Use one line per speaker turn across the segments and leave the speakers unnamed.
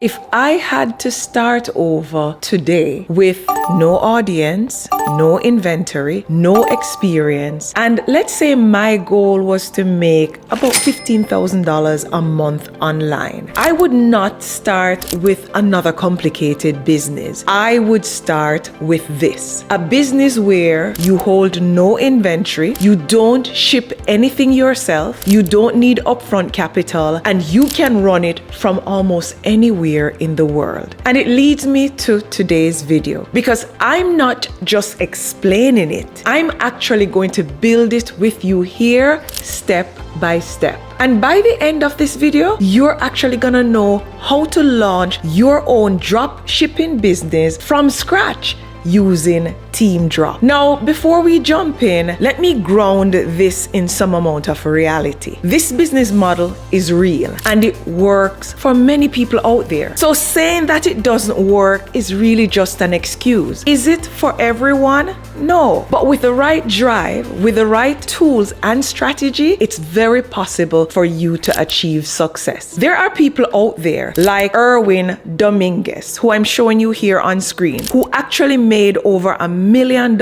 If I had to start over today with no audience, no inventory, no experience, and let's say my goal was to make about $15,000 a month online, I would not start with another complicated business. I would start with this. A business where you hold no inventory, you don't ship anything yourself, you don't need upfront capital, and you can run it from almost anywhere in the world. And it leads me to today's video, because I'm not just explaining it, I'm actually going to build it with you here step by step. And by the end of this video, you're actually gonna know how to launch your own drop shipping business from scratch using Teemdrop. Now, before we jump in, let me ground this in some amount of reality. This business model is real and it works for many people out there. So saying that it doesn't work is really just an excuse. Is it for everyone? No. But with the right drive, with the right tools and strategy, it's very possible for you to achieve success. There are people out there like Erwin Dominguez, who I'm showing you here on screen, who actually made over $1 million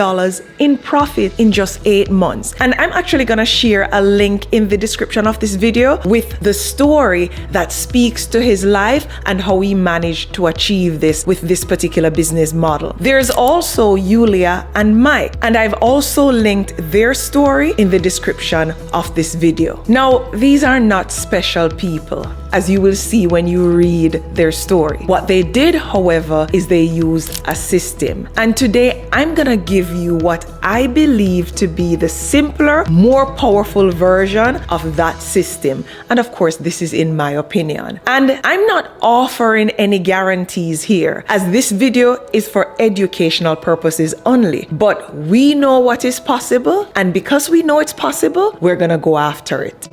in profit in just 8 months. And I'm actually gonna share a link in the description of this video with the story that speaks to his life and how he managed to achieve this with this particular business model. There's also Yulia and Mike, and I've also linked their story in the description of this video. Now, these are not special people, as you will see when you read their story. What they did, however, is they used a system. And today I'm gonna give you what I believe to be the simpler, more powerful version of that system. And of course, this is in my opinion. And I'm not offering any guarantees here, as this video is for educational purposes only. But we know what is possible, and because we know it's possible, we're gonna go after it.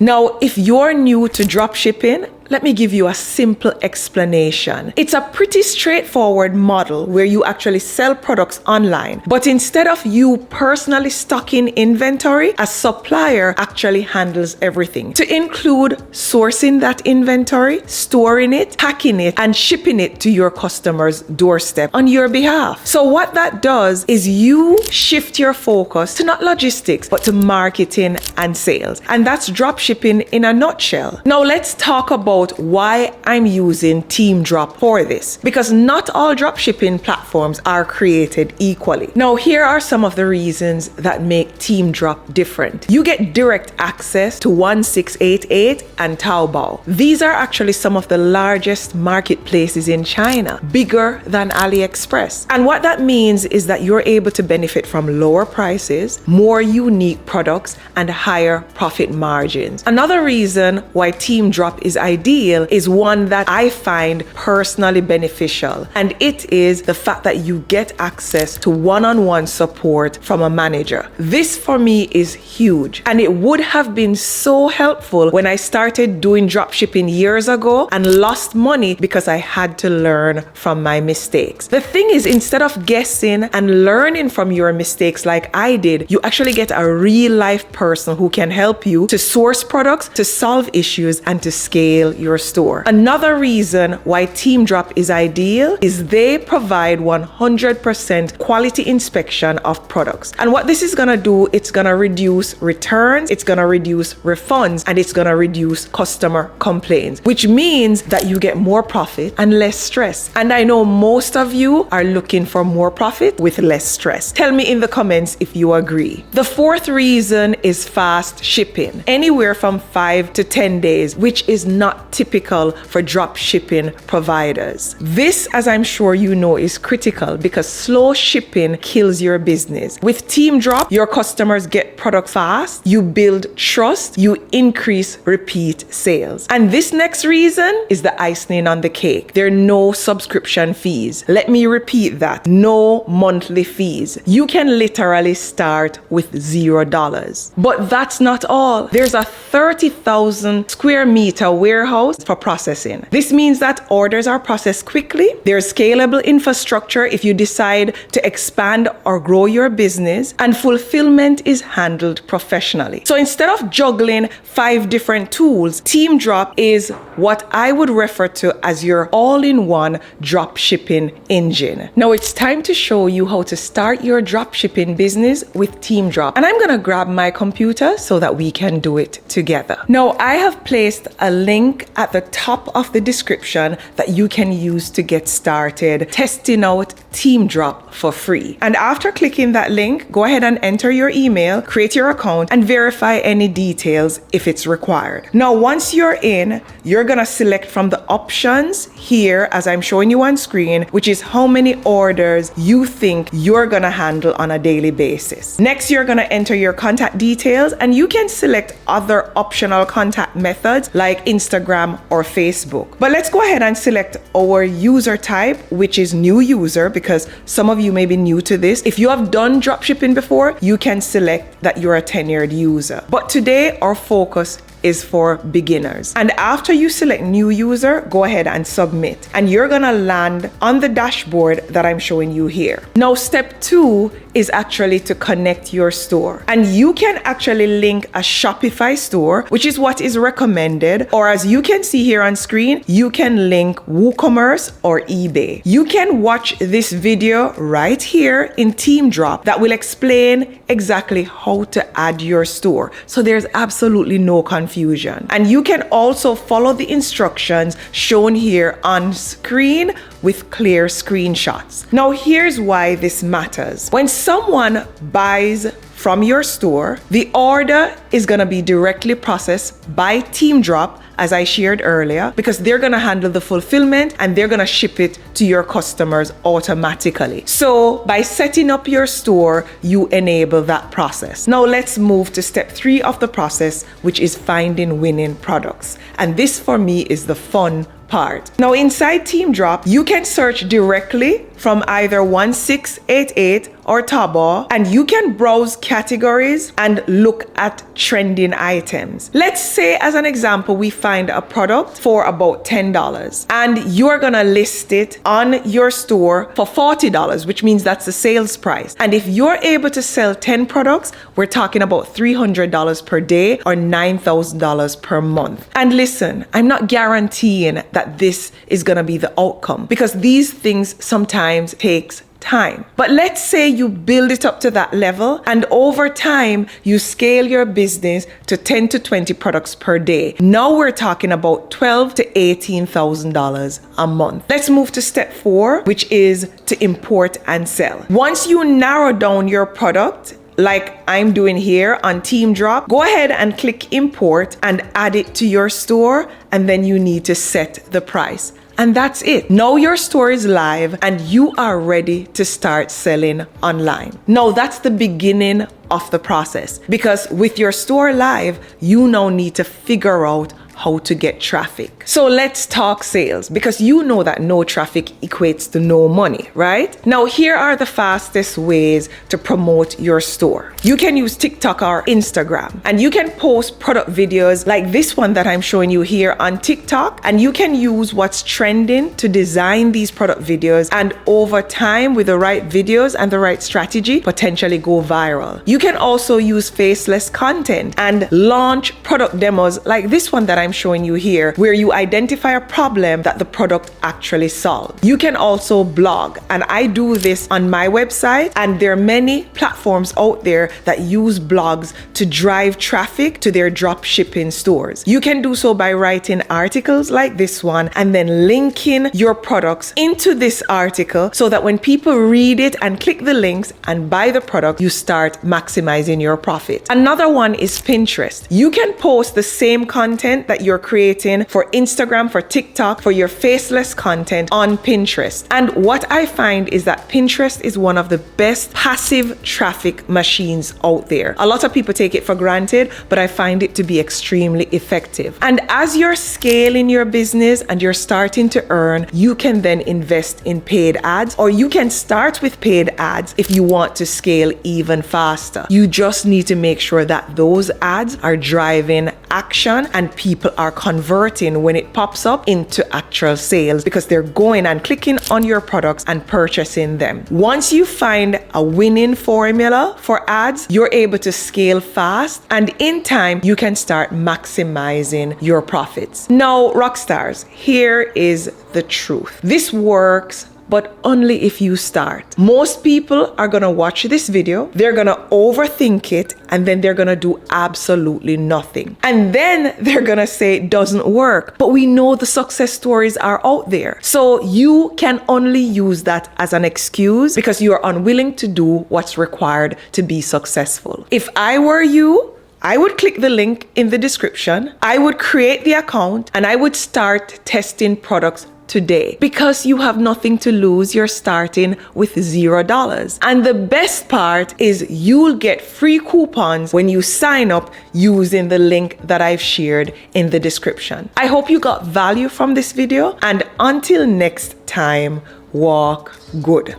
Now, if you're new to dropshipping, let me give you a simple explanation. It's a pretty straightforward model where you actually sell products online, but instead of you personally stocking inventory, a supplier actually handles everything, to include sourcing that inventory, storing it, packing it, and shipping it to your customer's doorstep on your behalf. So what that does is you shift your focus to not logistics, but to marketing and sales. And that's dropshipping in a nutshell. Now let's talk about why I'm using Teemdrop for this, because not all dropshipping platforms are created equally. Now, here are some of the reasons that make Teemdrop different. You get direct access to 1688 and Taobao. These are actually some of the largest marketplaces in China, bigger than AliExpress. And what that means is that you're able to benefit from lower prices, more unique products, and higher profit margins. Another reason why Teemdrop is ideal is one that I find personally beneficial, and it is the fact that you get access to one-on-one support from a manager. This for me is huge, and it would have been so helpful when I started doing dropshipping years ago and lost money because I had to learn from my mistakes. The thing is, instead of guessing and learning from your mistakes like I did, you actually get a real-life person who can help you to source products, to solve issues, and to scale your store. Another reason why Teemdrop is ideal is they provide 100% quality inspection of products. And what this is gonna do, it's gonna reduce returns, it's gonna reduce refunds, and it's gonna reduce customer complaints, which means that you get more profit and less stress. And I know most of you are looking for more profit with less stress. Tell me in the comments if you agree. The fourth reason is fast shipping, anywhere from 5 to 10 days, which is not typical for drop shipping providers. This, as I'm sure you know, is critical because slow shipping kills your business. With Teemdrop, your customers get product fast, you build trust, you increase repeat sales. And this next reason is the icing on the cake. There are no subscription fees. Let me repeat that. No monthly fees. You can literally start with $0. But that's not all. There's a 30,000 square meter warehouse warehouse for processing. This means that orders are processed quickly. There's scalable infrastructure if you decide to expand or grow your business, and fulfillment is handled professionally. So instead of juggling 5 different tools, Teemdrop is what I would refer to as your all-in-one dropshipping engine. Now it's time to show you how to start your dropshipping business with Teemdrop. And I'm gonna grab my computer so that we can do it together. Now I have placed a link at the top of the description that you can use to get started testing out Teemdrop for free. And after clicking that link, go ahead and enter your email, create your account, and verify any details if it's required. Now, once you're in, you're gonna select from the options here, as I'm showing you on screen, which is how many orders you think you're gonna handle on a daily basis. Next, you're gonna enter your contact details, and you can select other optional contact methods like Instagram or Facebook. But let's go ahead and select our user type, which is new user, because some of you may be new to this. If you have done dropshipping before, you can select that you're a tenured user. But today, our focus is for beginners. And after you select new user, go ahead and submit. And you're gonna land on the dashboard that I'm showing you here. Now, step 2 is actually to connect your store. And you can actually link a Shopify store, which is what is recommended. Or as you can see here on screen, you can link WooCommerce or eBay. You can watch this video right here in Teemdrop that will explain exactly how to add your store. So there's absolutely no confusion. And you can also follow the instructions shown here on screen with clear screenshots. Now, here's why this matters. When someone buys from your store, the order is gonna be directly processed by Teemdrop, as I shared earlier, because they're gonna handle the fulfillment and they're gonna ship it to your customers automatically. So by setting up your store, you enable that process. Now let's move to step 3 of the process, which is finding winning products. And this for me is the fun part. Now inside Teemdrop, you can search directly from either 1688 or Taobao, and you can browse categories and look at trending items. Let's say, as an example, we find a product for about $10 and you're gonna list it on your store for $40, which means that's the sales price. And if you're able to sell 10 products, we're talking about $300 per day or $9,000 per month. And listen, I'm not guaranteeing that this is gonna be the outcome, because these things sometimes takes time. But let's say you build it up to that level, and over time you scale your business to 10 to 20 products per day. Now we're talking about $12,000 to $18,000 a month. Let's move to step 4, which is to import and sell. Once you narrow down your product, like I'm doing here on Teemdrop, go ahead and click import and add it to your store, and then you need to set the price. And that's it. Now your store is live and you are ready to start selling online. Now that's the beginning of the process, because with your store live, you now need to figure out how to get traffic. So let's talk sales, because you know that no traffic equates to no money, right? Now here are the fastest ways to promote your store. You can use TikTok or Instagram, and you can post product videos like this one that I'm showing you here on TikTok, and you can use what's trending to design these product videos, and over time with the right videos and the right strategy, potentially go viral. You can also use faceless content and launch product demos like this one that I'm showing you here, where you identify a problem that the product actually solves. You can also blog, and I do this on my website, and there are many platforms out there that use blogs to drive traffic to their drop shipping stores. You can do so by writing articles like this one and then linking your products into this article so that when people read it and click the links and buy the product, you start maximizing your profit. Another one is Pinterest. You can post the same content that you're creating for Instagram, for TikTok, for your faceless content on Pinterest. And what I find is that Pinterest is one of the best passive traffic machines out there. A lot of people take it for granted, but I find it to be extremely effective. And as you're scaling your business and you're starting to earn, you can then invest in paid ads, or you can start with paid ads if you want to scale even faster. You just need to make sure that those ads are driving action and people are converting when it pops up into actual sales because they're going and clicking on your products and purchasing them. Once you find a winning formula for ads, you're able to scale fast, and in time you can start maximizing your profits. Now, rockstars, here is the truth. This works, but only if you start. Most people are gonna watch this video, they're gonna overthink it, and then they're gonna do absolutely nothing. And then they're gonna say it doesn't work. But we know the success stories are out there. So you can only use that as an excuse because you are unwilling to do what's required to be successful. If I were you, I would click the link in the description, I would create the account, and I would start testing products today. Because you have nothing to lose, you're starting with $0. And the best part is you'll get free coupons when you sign up using the link that I've shared in the description. I hope you got value from this video, and until next time, walk good.